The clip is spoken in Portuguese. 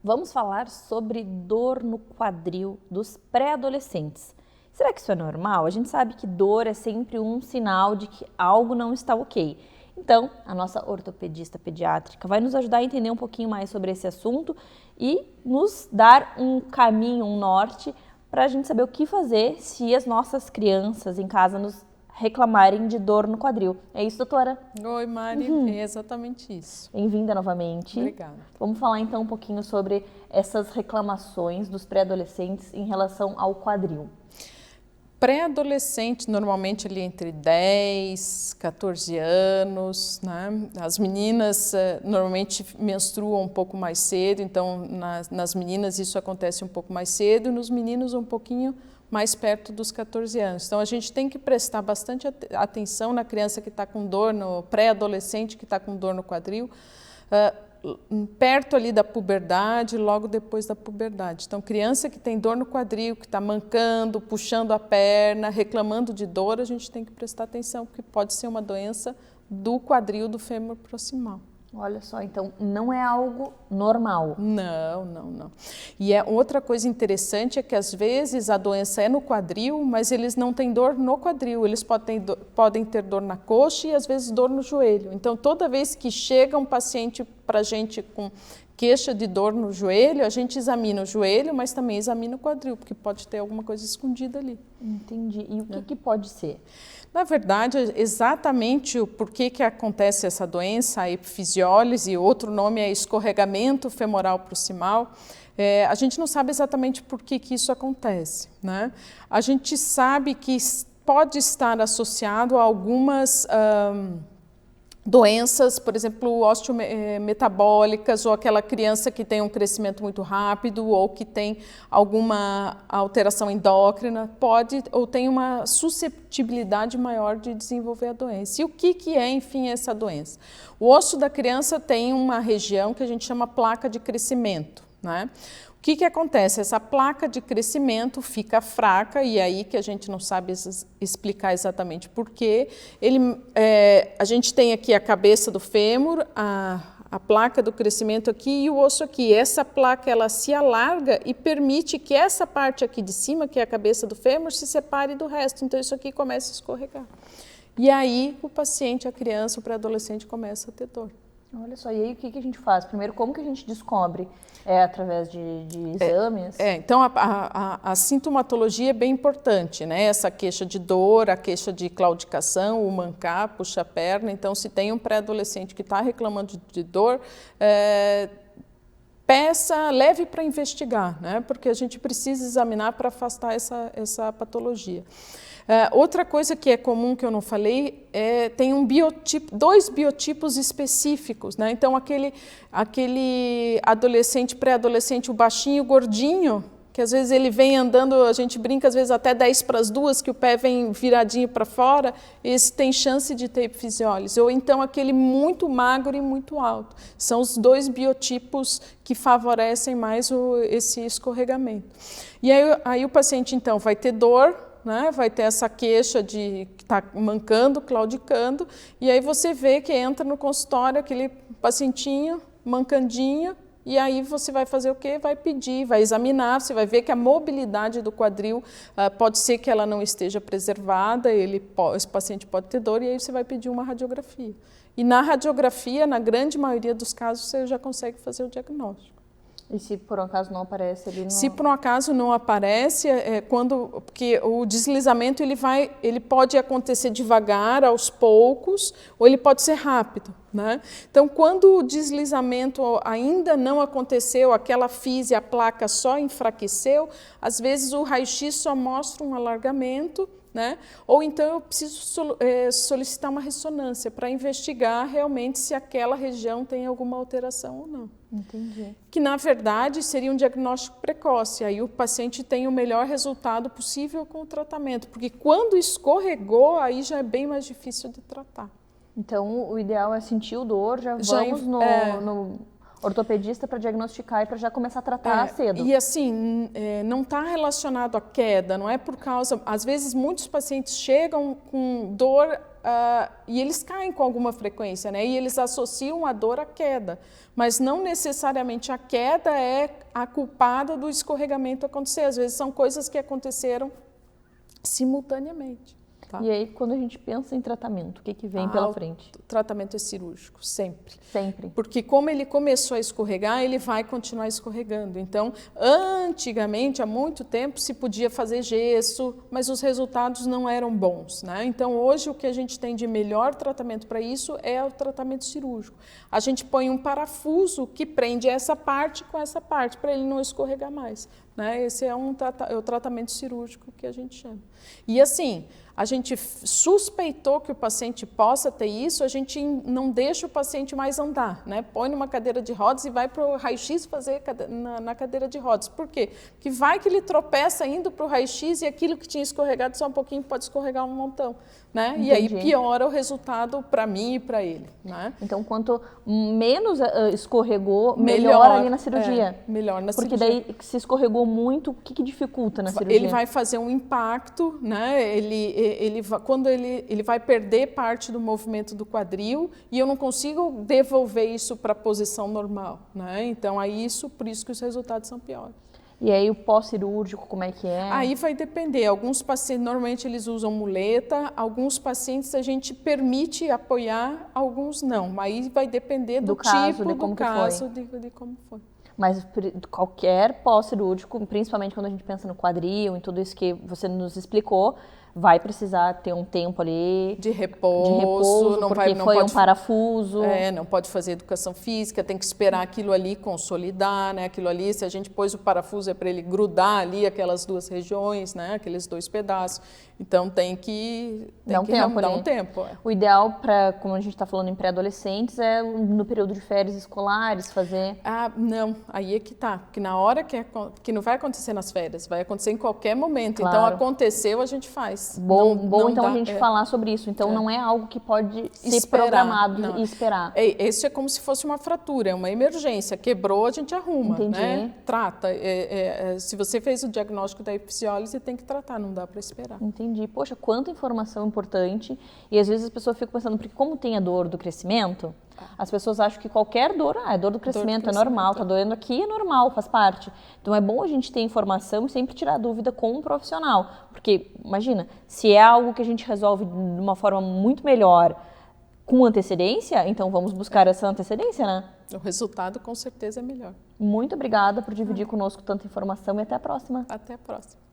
vamos falar sobre dor no quadril dos pré-adolescentes. Será que isso é normal? A gente sabe que dor é sempre um sinal de que algo não está ok. Então, a nossa ortopedista pediátrica vai nos ajudar a entender um pouquinho mais sobre esse assunto e nos dar um caminho, um norte, para a gente saber o que fazer se as nossas crianças em casa nos reclamarem de dor no quadril. É isso, doutora? Oi, Mari, é exatamente isso. Bem-vinda novamente. Obrigada. Vamos falar então um pouquinho sobre essas reclamações dos pré-adolescentes em relação ao quadril. Pré-adolescente, normalmente ali entre 10, 14 anos, né? As meninas normalmente menstruam um pouco mais cedo, então nas meninas isso acontece um pouco mais cedo, e nos meninos um pouquinho mais perto dos 14 anos. Então a gente tem que prestar bastante atenção na criança que está com dor, no pré-adolescente que está com dor no quadril, perto ali da puberdade, logo depois da puberdade. Então, criança que tem dor no quadril, que está mancando, puxando a perna, reclamando de dor, a gente tem que prestar atenção, porque pode ser uma doença do quadril do fêmur proximal. Olha só, então não é algo normal. Não. E outra coisa interessante é que às vezes a doença é no quadril, mas eles não têm dor no quadril, eles podem ter dor na coxa e às vezes dor no joelho. Então toda vez que chega um paciente para a gente com queixa de dor no joelho, a gente examina o joelho, mas também examina o quadril, porque pode ter alguma coisa escondida ali. Entendi. E o que pode ser? Na verdade, exatamente o porquê que acontece essa doença, a epifisiólise, outro nome é escorregamento femoral proximal, a gente não sabe exatamente por que isso acontece, né? A gente sabe que pode estar associado a algumas doenças, por exemplo, osteometabólicas, ou aquela criança que tem um crescimento muito rápido, ou que tem alguma alteração endócrina, pode ou tem uma susceptibilidade maior de desenvolver a doença. E o que é, enfim, essa doença? O osso da criança tem uma região que a gente chama placa de crescimento, né? O que acontece? Essa placa de crescimento fica fraca, e aí que a gente não sabe explicar exatamente por quê. A gente tem aqui a cabeça do fêmur, a placa do crescimento aqui e o osso aqui. Essa placa ela se alarga e permite que essa parte aqui de cima, que é a cabeça do fêmur, se separe do resto. Então isso aqui começa a escorregar. E aí o paciente, a criança, o pré-adolescente começa a ter dor. Olha só, e aí o que a gente faz? Primeiro, como que a gente descobre? É através de exames? Então a sintomatologia é bem importante, né? Essa queixa de dor, a queixa de claudicação, o mancar, puxa a perna. Então, se tem um pré-adolescente que está reclamando de dor, leve para investigar, né? Porque a gente precisa examinar para afastar essa patologia. Outra coisa que é comum, que eu não falei, tem dois biotipos específicos, né? Então, aquele adolescente, pré-adolescente, o baixinho, gordinho, que às vezes ele vem andando, a gente brinca às vezes até 10 para as 2, que o pé vem viradinho para fora, esse tem chance de ter epifisiólise. Ou então aquele muito magro e muito alto. São os dois biotipos que favorecem mais esse escorregamento. E aí o paciente então vai ter dor, né? Vai ter essa queixa de que está mancando, claudicando, e aí você vê que entra no consultório aquele pacientinho mancandinho, e aí você vai fazer o quê? Vai pedir, vai examinar, você vai ver que a mobilidade do quadril pode ser que ela não esteja preservada, esse paciente pode ter dor, e aí você vai pedir uma radiografia. E na radiografia, na grande maioria dos casos, você já consegue fazer o diagnóstico. E se por um acaso não aparece ali? Se por um acaso não aparece, porque o deslizamento ele pode acontecer devagar, aos poucos, ou ele pode ser rápido, né? Então, quando o deslizamento ainda não aconteceu, aquela fise, a placa só enfraqueceu, às vezes o raio-x só mostra um alargamento, né? Ou então eu preciso solicitar uma ressonância para investigar realmente se aquela região tem alguma alteração ou não. Entendi. Que, na verdade, seria um diagnóstico precoce. Aí o paciente tem o melhor resultado possível com o tratamento, porque quando escorregou, aí já é bem mais difícil de tratar. Então, o ideal é sentir o dor, vamos no ortopedista para diagnosticar e para já começar a tratar cedo. E assim, não está relacionado à queda, não é por causa... Às vezes, muitos pacientes chegam com dor e eles caem com alguma frequência, né? E eles associam a dor à queda, mas não necessariamente a queda é a culpada do escorregamento acontecer. Às vezes são coisas que aconteceram simultaneamente. Tá? E aí, quando a gente pensa em tratamento, o que vem pela frente? O tratamento é cirúrgico, sempre. Sempre. Porque como ele começou a escorregar, ele vai continuar escorregando. Então, antigamente, há muito tempo, se podia fazer gesso, mas os resultados não eram bons, né? Então, hoje, o que a gente tem de melhor tratamento para isso é o tratamento cirúrgico. A gente põe um parafuso que prende essa parte com essa parte, para ele não escorregar mais. Né? Esse é o tratamento cirúrgico que a gente chama. E assim, a gente suspeitou que o paciente possa ter isso, a gente não deixa o paciente mais andar, né? Põe numa cadeira de rodas e vai para o raio-x fazer na cadeira de rodas. Por quê? Porque vai que ele tropeça indo para o raio-x e aquilo que tinha escorregado só um pouquinho pode escorregar um montão. Né? E aí piora o resultado para mim e para ele. Né? Então, quanto menos escorregou, melhor ali na cirurgia. Melhor na Porque cirurgia. daí, se escorregou muito, o que dificulta na cirurgia? Ele vai fazer um impacto, né? Quando ele vai perder parte do movimento do quadril e eu não consigo devolver isso para a posição normal. Né? Então, por isso que os resultados são piores. E aí o pós-cirúrgico, como é que é? Aí vai depender. Alguns pacientes, normalmente eles usam muleta, alguns pacientes a gente permite apoiar, alguns não. Aí vai depender do tipo, do caso, de como foi. Mas qualquer pós-cirúrgico, principalmente quando a gente pensa no quadril, em tudo isso que você nos explicou, vai precisar ter um tempo ali de repouso, não foi um parafuso. Não pode fazer educação física, tem que esperar aquilo ali consolidar, né? Aquilo ali, se a gente pôs o parafuso é para ele grudar ali aquelas duas regiões, né? Aqueles dois pedaços. Então tem que dar um tempo. O ideal para, como a gente está falando em pré-adolescentes, é no período de férias escolares fazer. Não, aí é que tá, porque na hora que não vai acontecer nas férias, vai acontecer em qualquer momento. Claro. Então aconteceu, a gente faz. Bom então a gente falar sobre isso. Então não é algo que pode ser programado e esperar. Esse é como se fosse uma fratura, é uma emergência. Quebrou, a gente arruma, né? Trata. Se você fez o diagnóstico da epifisiólise, tem que tratar, não dá para esperar. Entendi. Poxa, quanta informação importante. E às vezes as pessoas ficam pensando, porque como tem a dor do crescimento, as pessoas acham que qualquer dor, é dor do crescimento, é normal, tá doendo aqui, é normal, faz parte. Então é bom a gente ter informação e sempre tirar dúvida com um profissional. Porque, imagina, se é algo que a gente resolve de uma forma muito melhor com antecedência, então vamos buscar essa antecedência, né? O resultado com certeza é melhor. Muito obrigada por dividir conosco tanta informação e até a próxima. Até a próxima.